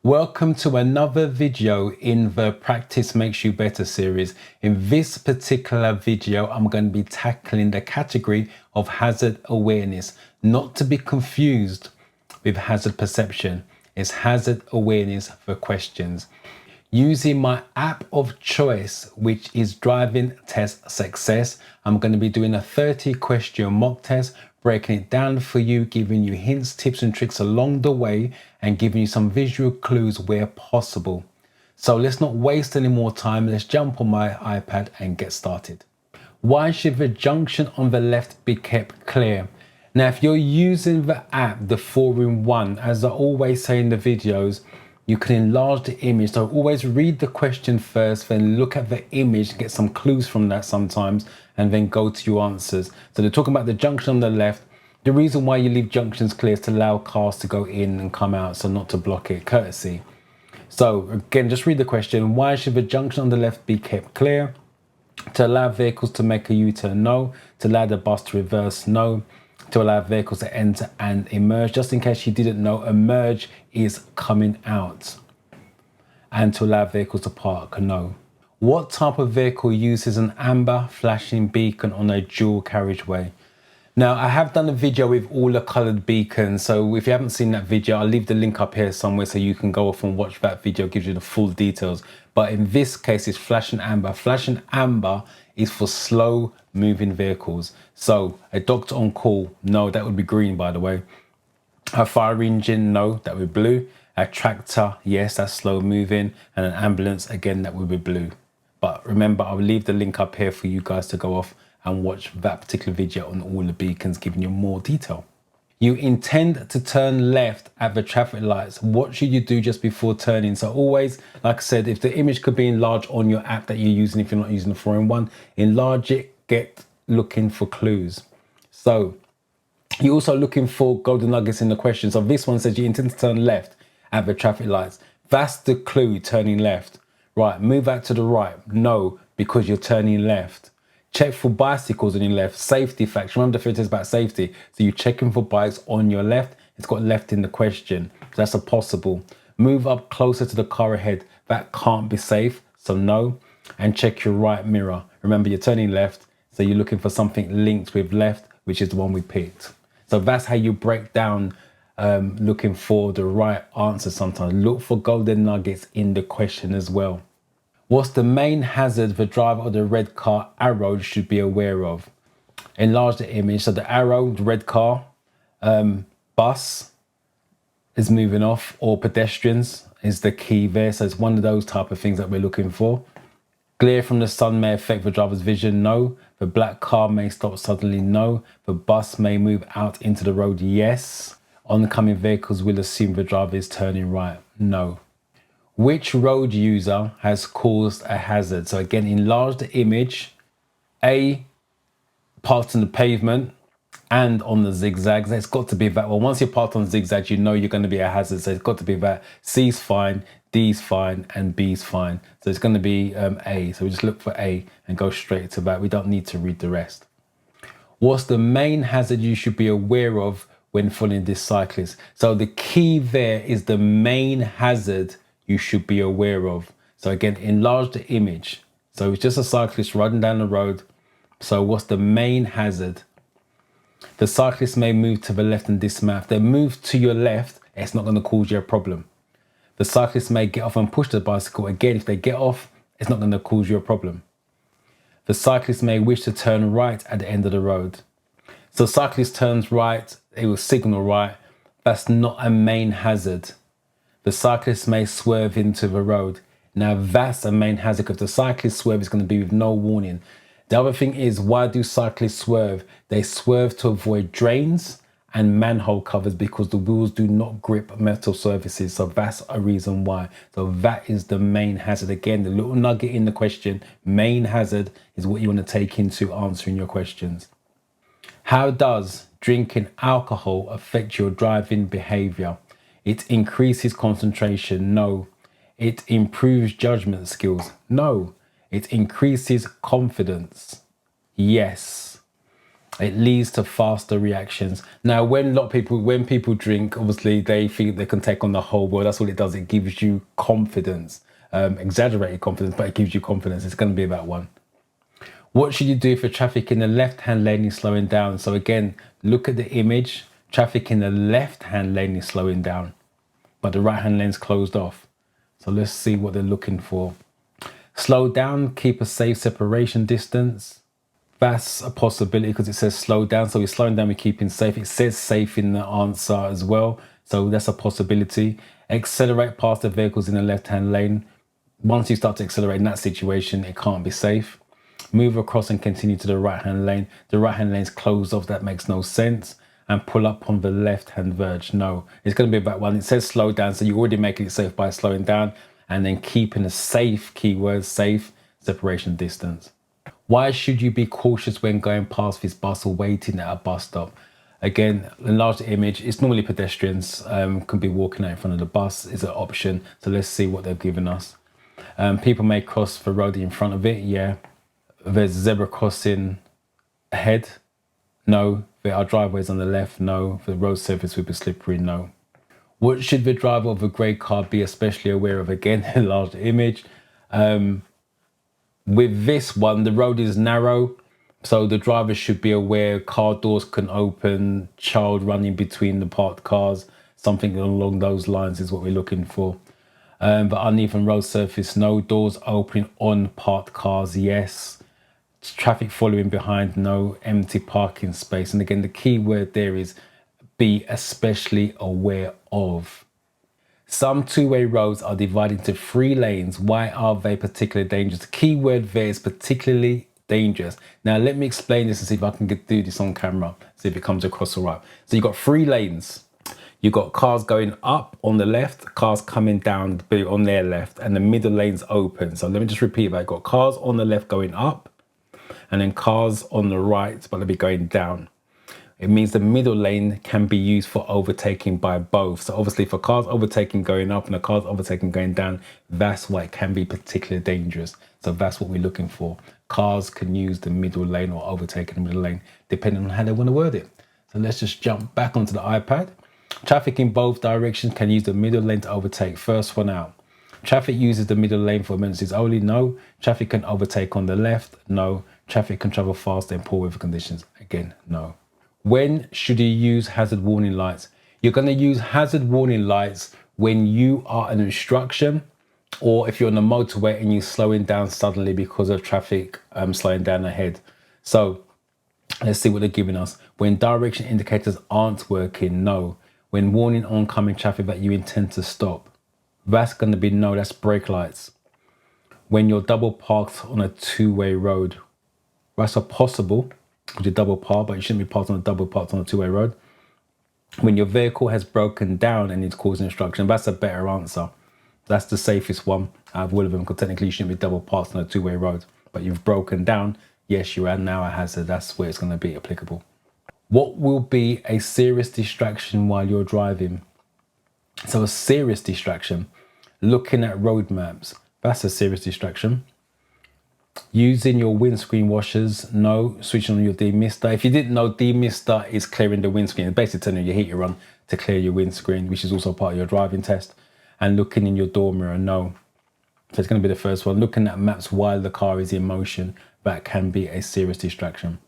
Welcome to another video in the Practice Makes You Better series. In this particular video, I'm going to be tackling the category of hazard awareness, not to be confused with hazard perception. It's hazard awareness for questions. Using my app of choice, which is Driving Test Success, I'm going to be doing a 30-question mock test, breaking it down for you, giving you hints, tips and tricks along the way, and giving you some visual clues where possible. So let's not waste any more time. Let's jump on my iPad and get started. Why should the junction on the left be kept clear? Now, if you're using the app, the 4-in-1, as I always say in the videos, you can enlarge the image. So always read the question first, then look at the image, get some clues from that sometimes, and then go to your answers. So they're talking about the junction on the left. The reason why you leave junctions clear is to allow cars to go in and come out, so not to block it, courtesy. So again, just read the question. Why should the junction on the left be kept clear? To allow vehicles to make a U-turn, no. To allow the bus to reverse, no. To allow vehicles to enter and emerge. Just in case you didn't know, emerge is coming out. And to allow vehicles to park, no. What type of vehicle uses an amber flashing beacon on a dual carriageway? Now, I have done a video with all the coloured beacons, so if you haven't seen that video, I'll leave the link up here somewhere so you can go off and watch that video. It gives you the full details. But in this case, it's flashing amber. Flashing amber is for slow moving vehicles. So a doctor on call, no, that would be green, by the way. A fire engine, no, that would be blue. A tractor, yes, that's slow moving. And an ambulance, again, that would be blue. But remember, I'll leave the link up here for you guys to go off and watch that particular video on all the beacons, giving you more detail. You intend to turn left at the traffic lights. What should you do just before turning? So always, like I said, if the image could be enlarged on your app that you're using, if you're not using the 4-in-1, enlarge it, get looking for clues. So you're also looking for golden nuggets in the question. So this one says you intend to turn left at the traffic lights. That's the clue, turning left. Right, move out to the right. No, because you're turning left. Check for bicycles on your left. Safety facts. Remember the filter is about safety. So you're checking for bikes on your left. It's got left in the question. So that's a possible. Move up closer to the car ahead. That can't be safe. So no. And check your right mirror. Remember, you're turning left. So you're looking for something linked with left, which is the one we picked. So that's how you break down looking for the right answer sometimes. Look for golden nuggets in the question as well. What's the main hazard the driver of the red car arrow should be aware of? Enlarge the image. So the arrow, the red car, bus is moving off, or pedestrians is the key there. So it's one of those type of things that we're looking for. Glare from the sun may affect the driver's vision, no. The black car may stop suddenly, no. The bus may move out into the road, yes. Oncoming vehicles will assume the driver is turning right, no. Which road user has caused a hazard? So again, enlarge the image. A, parked on the pavement and on the zigzags. It's got to be that. Well, once you're parked on the zigzags, you know you're going to be a hazard. So it's got to be that. C's fine, D's fine, and B's fine. So it's going to be A. So we just look for A and go straight to that. We don't need to read the rest. What's the main hazard you should be aware of when following this cyclist? So the key there is the main hazard you should be aware of. So again, enlarge the image. So it's just a cyclist riding down the road. So what's the main hazard? The cyclist may move to the left and dismount. If they move to your left, it's not going to cause you a problem. The cyclist may get off and push the bicycle. Again, if they get off, it's not going to cause you a problem. The cyclist may wish to turn right at the end of the road. So cyclist turns right, it will signal right. That's not a main hazard. The cyclist may swerve into the road. Now that's a main hazard because the cyclist swerve is going to be with no warning. The other thing is, why do cyclists swerve? They swerve to avoid drains and manhole covers because the wheels do not grip metal surfaces. So that's a reason why. So that is the main hazard. Again, the little nugget in the question, main hazard is what you want to take into answering your questions. How does drinking alcohol affect your driving behavior? It increases concentration, no. It improves judgment skills, no. It increases confidence, yes. It leads to faster reactions. Now, when people drink, obviously they think they can take on the whole world. That's what it does. It gives you confidence, exaggerated confidence, but it gives you confidence. It's going to be about one. What should you do for traffic in the left-hand lane is slowing down? So again, look at the image. Traffic in the left-hand lane is slowing down, but the right-hand lane's closed off. So let's see what they're looking for. Slow down, keep a safe separation distance. That's a possibility because it says slow down. So we're slowing down, we're keeping safe. It says safe in the answer as well. So that's a possibility. Accelerate past the vehicles in the left-hand lane. Once you start to accelerate in that situation, it can't be safe. Move across and continue to the right-hand lane. The right-hand lane's closed off. That makes no sense. And pull up on the left-hand verge. No, it's going to be about one. It says slow down. So you're already making it safe by slowing down and then keeping a safe, keyword safe, separation distance. Why should you be cautious when going past this bus or waiting at a bus stop? Again, enlarge the image. It's normally pedestrians, can be walking out in front of the bus is an option. So let's see what they've given us. People may cross the road in front of it. Yeah. There's a zebra crossing ahead. No. There are driveways on the left. No. The road surface will be slippery. No. What should the driver of a grey car be especially aware of? Again, enlarge the image. With this one, the road is narrow, so the driver should be aware car doors can open, child running between the parked cars, something along those lines is what we're looking for. But uneven road surface, no. Doors open on parked cars, yes. Traffic following behind, no. Empty parking space. And again, the key word there is be especially aware of. Some two-way roads are divided into 3 lanes. Why are they particularly dangerous? The key word there is particularly dangerous. Now, let me explain this and see if I can do this on camera, see if it comes across all right. So you've got 3 lanes. You've got cars going up on the left, cars coming down on their left, and the middle lane's open. So let me just repeat that. You've got cars on the left going up, and then cars on the right, but they'll be going down. It means the middle lane can be used for overtaking by both. So obviously for cars overtaking going up and the cars overtaking going down, that's why it can be particularly dangerous. So that's what we're looking for. Cars can use the middle lane or overtake in the middle lane, depending on how they want to word it. So let's just jump back onto the iPad. Traffic in both directions can use the middle lane to overtake. First one out. Traffic uses the middle lane for emergencies only. No. Traffic can overtake on the left. No. Traffic can travel faster in poor weather conditions. Again, no. When should you use hazard warning lights? You're going to use hazard warning lights when you are an instruction, or if you're on the motorway and you're slowing down suddenly because of traffic slowing down ahead. So let's see what they're giving us. When direction indicators aren't working, no. When warning oncoming traffic that you intend to stop, that's going to be no, that's brake lights. When you're double parked on a two-way road, that's a possible, because you're double parked, but you shouldn't be parked on a double parked on a two-way road. When your vehicle has broken down and it's causing obstruction, that's a better answer. That's the safest one out of all of them, because technically you shouldn't be double parked on a two-way road, but you've broken down. Yes, you are now a hazard. That's where it's going to be applicable. What will be a serious distraction while you're driving? So a serious distraction, looking at road maps, that's a serious distraction. Using your windscreen washers, no. Switching on your demister. If you didn't know, demister is clearing the windscreen. It's basically turning your heater on to clear your windscreen, which is also part of your driving test. And looking in your door mirror, no. So it's going to be the first one. Looking at maps while the car is in motion, that can be a serious distraction.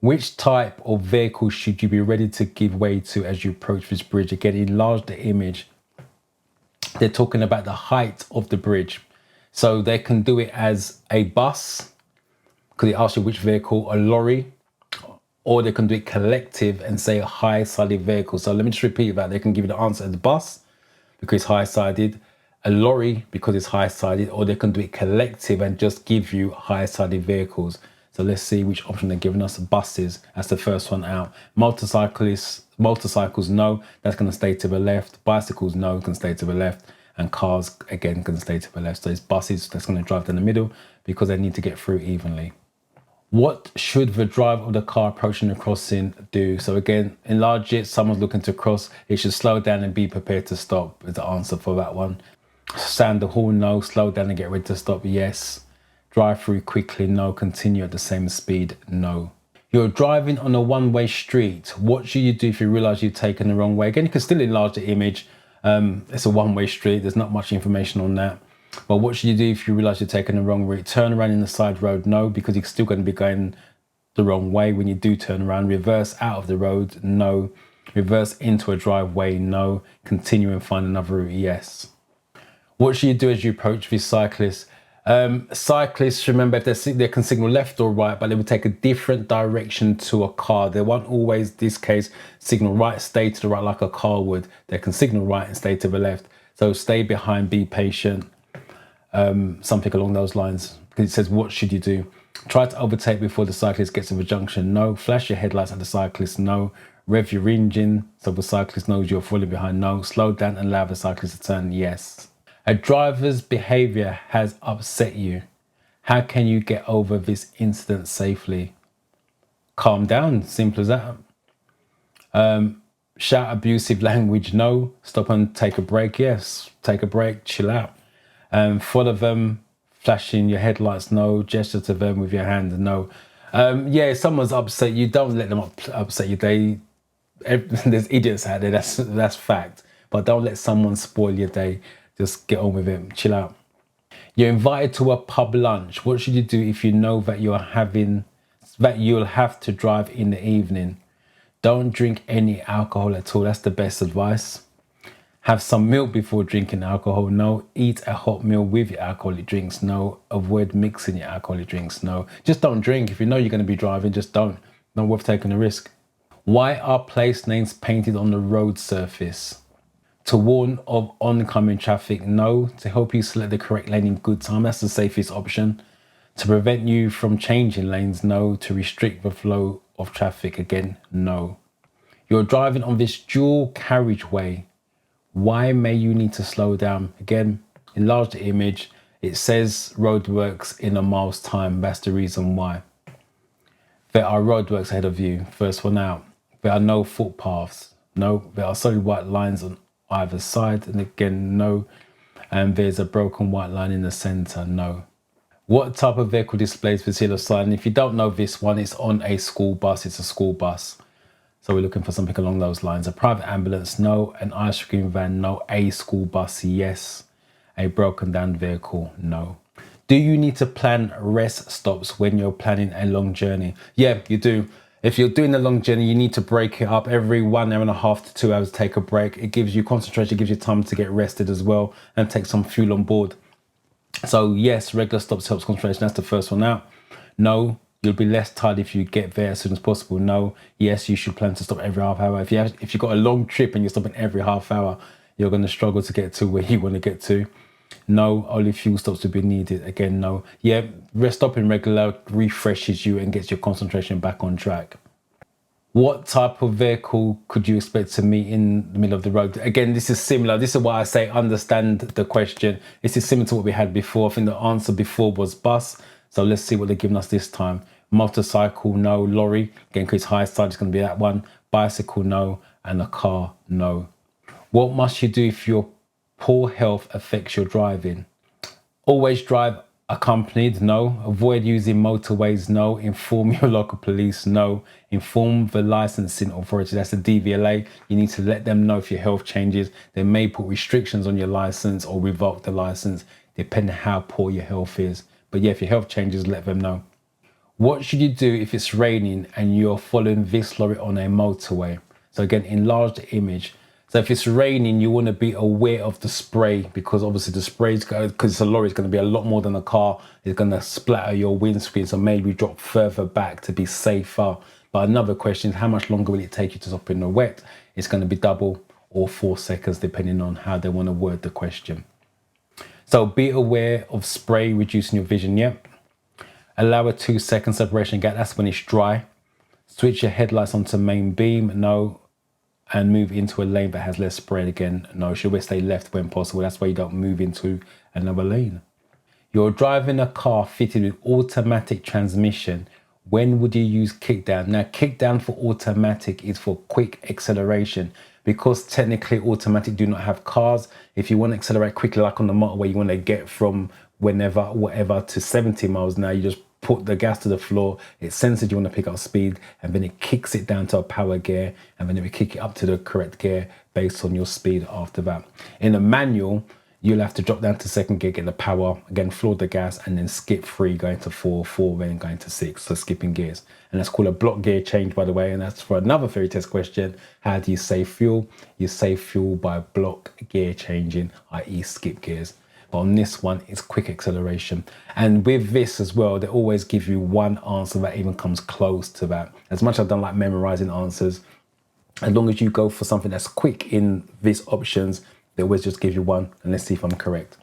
Which type of vehicle should you be ready to give way to as you approach this bridge? Again, enlarge the image. They're talking about the height of the bridge. So they can do it as a bus, because it asks you which vehicle, a lorry, or they can do it collective and say a high-sided vehicle. So let me just repeat that. They can give you the answer as a bus, because it's high-sided, a lorry, because it's high-sided, or they can do it collective and just give you high-sided vehicles. So let's see which option they're giving us. Buses, that's the first one out. Motorcycles, no, that's going to stay to the left. Bicycles, no, can stay to the left. And cars, again, can stay to the left. So it's buses that's going to drive down the middle because they need to get through evenly. What should the driver of the car approaching the crossing do? So again, enlarge it. Someone's looking to cross. It should slow down and be prepared to stop is the answer for that one. Sound the horn, no. Slow down and get ready to stop, yes. Drive through quickly, no. Continue at the same speed, no. You're driving on a one-way street. What should you do if you realize you've taken the wrong way? Again, you can still enlarge the image. It's a one-way street. There's not much information on that. But what should you do if you realize you're taking the wrong route? Turn around in the side road? No, because you're still going to be going the wrong way when you do turn around. Reverse out of the road? No. Reverse into a driveway? No. Continue and find another route? Yes. What should you do as you approach this cyclist? Cyclists, remember, if they can signal left or right, but they will take a different direction to a car. They won't always, this case, signal right, stay to the right like a car would. They can signal right and stay to the left. So stay behind, be patient, something along those lines. Because it says, what should you do? Try to overtake before the cyclist gets to the junction? No. Flash your headlights at the cyclist? No. Rev your engine so the cyclist knows you're falling behind? No. Slow down and allow the cyclist to turn? Yes. A driver's behavior has upset you. How can you get over this incident safely? Calm down, simple as that. Shout abusive language? No. Stop and take a break? Yes. Take a break, chill out. Follow them, flashing your headlights? No. Gesture to them with your hand? No. Yeah, if someone's upset you, don't let them upset you. There's idiots out there, that's fact. But don't let someone spoil your day. Just get on with it, chill out. You're invited to a pub lunch. What should you do if you know that you'll have to drive in the evening? Don't drink any alcohol at all. That's the best advice. Have some milk before drinking alcohol? No. Eat a hot meal with your alcoholic drinks? No. Avoid mixing your alcoholic drinks? No. Just don't drink. If you know you're going to be driving, just don't. Not worth taking a risk. Why are place names painted on the road surface? To warn of oncoming traffic? No. To help you select the correct lane in good time? That's the safest option. To prevent you from changing lanes? No. To restrict the flow of traffic? Again, no. You're driving on this dual carriageway. Why may you need to slow down? Again, enlarge the image. It says roadworks in a mile's time. That's the reason why. There are roadworks ahead of you. First one out. There are no footpaths. No. There are solid white lines on either side, and again, no. And there's a broken white line in the center? No. What type of vehicle displays this yellow sign? And if you don't know this one, it's on a school bus. It's a school bus. So we're looking for something along those lines. A private ambulance? No. An ice cream van? No. A school bus? Yes. A broken down vehicle? No. Do you need to plan rest stops when you're planning a long journey? Yeah, you do. If you're doing a long journey, you need to break it up every 1 hour and a half to 2 hours. Take a break. It gives you concentration, it gives you time to get rested as well and take some fuel on board. So yes, regular stops helps concentration. That's the first one out. No, you'll be less tired if you get there as soon as possible. No. Yes, you should plan to stop every half hour. If you've got a long trip and you're stopping every half hour, you're going to struggle to get to where you want to get to. No, only fuel stops will be needed. Again, no. Yeah, rest stopping regular refreshes you and gets your concentration back on track. What type of vehicle could you expect to meet in the middle of the road? Again, this is similar. This is why I say understand the question. This is similar to what we had before. I think the answer before was bus. So let's see what they're giving us this time. Motorcycle? No. Lorry? Again, because high side is going to be that one. Bicycle? No. And a car? No. What must you do if your poor health affects your driving? Always drive accompanied? No. Avoid using motorways? No. Inform your local police? No. Inform the licensing authority. That's the DVSA. You need to let them know if your health changes. They may put restrictions on your license or revoke the license, depending on how poor your health is. But yeah, if your health changes, let them know. What should you do if it's raining and you're following this lorry on a motorway? So again, enlarge the image. So if it's raining, you want to be aware of the spray, because obviously the spray is going, because it's a lorry, it's going to be a lot more than a car. It's going to splatter your windscreen. So maybe drop further back to be safer. But another question is, how much longer will it take you to stop in the wet? It's going to be double or 4 seconds, depending on how they want to word the question. So be aware of spray reducing your vision. Yep. Allow a 2-second separation gap. That's when it's dry. Switch your headlights onto main beam. No. And move into a lane that has less spray. Again, no. Should we stay left when possible? That's why you don't move into another lane. You're driving a car fitted with automatic transmission. When would you use kick down? Now, kick down for automatic is for quick acceleration. Because technically automatic do not have cars. If you want to accelerate quickly, like on the motorway, you want to get from whenever, whatever to 70 miles an hour, you just put the gas to the floor, it senses you want to pick up speed, and then it kicks it down to a power gear, and then it will kick it up to the correct gear based on your speed after that. In a manual, you'll have to drop down to second gear, get the power, again, floor the gas, and then skip 3, going to 4, 4, then going to 6, so skipping gears. And that's called a block gear change, by the way, and that's for another theory test question. How do you save fuel? You save fuel by block gear changing, i.e. skip gears. But on this one, it's quick acceleration. And with this as well, they always give you one answer that even comes close to that. As much as I don't like memorizing answers, as long as you go for something that's quick in these options, they always just give you one, and let's see if I'm correct.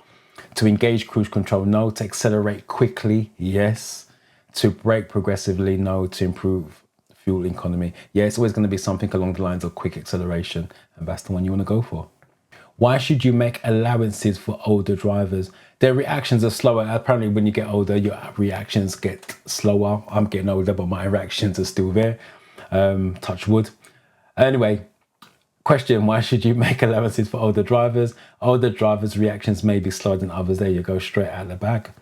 To engage cruise control, no. To accelerate quickly, yes. To brake progressively, no. To improve fuel economy, yeah, it's always going to be something along the lines of quick acceleration, and that's the one you want to go for. Why should you make allowances for older drivers? Their reactions are slower. Apparently, when you get older, your reactions get slower. I'm getting older, but my reactions are still there. Touch wood. Anyway, question, why should you make allowances for older drivers? Older drivers' reactions may be slower than others. There you go, straight out the back.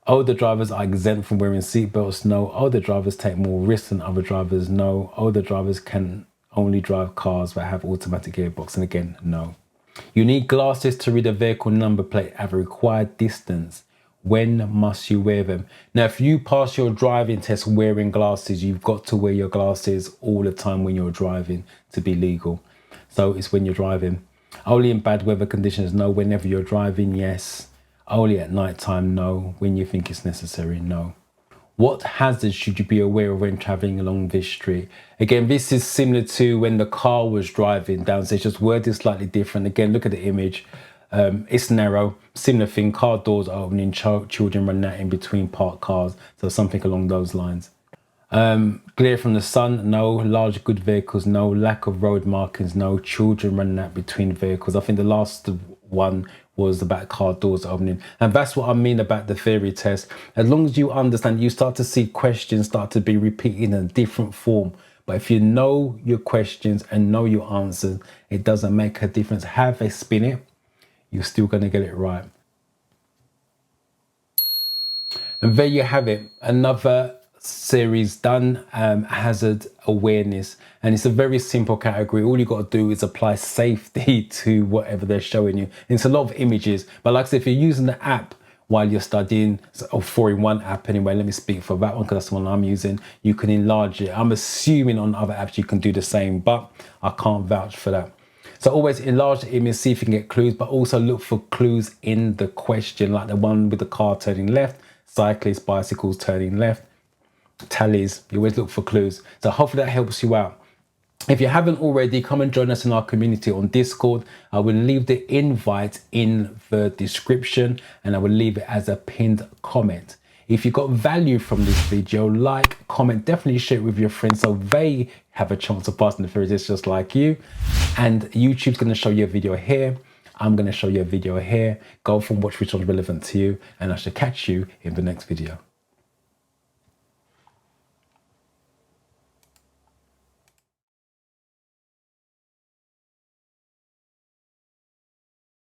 Older drivers are exempt from wearing seatbelts. No. Older drivers take more risks than other drivers. No. Older drivers can only drive cars that have automatic gearbox. And again, no. You need glasses to read a vehicle number plate at the required distance. When must you wear them? Now, if you pass your driving test wearing glasses, you've got to wear your glasses all the time when you're driving to be legal. So it's when you're driving. Only in bad weather conditions, no. Whenever you're driving, yes. Only at night time, no. When you think it's necessary, no. What hazards should you be aware of when traveling along this street? Again, this is similar to when the car was driving down, so it's just worded slightly different. Again, look at the image. It's narrow, similar thing. Car doors are opening, children running out in between parked cars, so something along those lines. Glare from the sun, no. Large good vehicles, no. Lack of road markings, no. Children running out between vehicles. I think the last one was about car doors opening, and that's what I mean about the theory test. As long as you understand, you start to see questions start to be repeated in a different form. But if you know your questions and know your answers, it doesn't make a difference how they spin it, you're still going to get it right. And there you have it, another series done, hazard awareness, and it's a very simple category. All you got to do is apply safety to whatever they're showing you. And it's a lot of images, but like I said, if you're using the app while you're studying, or 4-in-1 app anyway, let me speak for that one because that's the one I'm using, you can enlarge it. I'm assuming on other apps you can do the same, but I can't vouch for that. So always enlarge the image, see if you can get clues, but also look for clues in the question, like the one with the car turning left, cyclists, bicycles turning left, tallies. You always look for clues. So hopefully that helps you out. If you haven't already, come and join us in our community on Discord. I will leave the invite in the description, and I will leave it as a pinned comment. If you got value from this video, like, comment, definitely share it with your friends so they have a chance of passing the theory test just like you. And YouTube's going to show you a video here. I'm going to show you a video here. Go off and watch which one's relevant to you, and I shall catch you in the next video.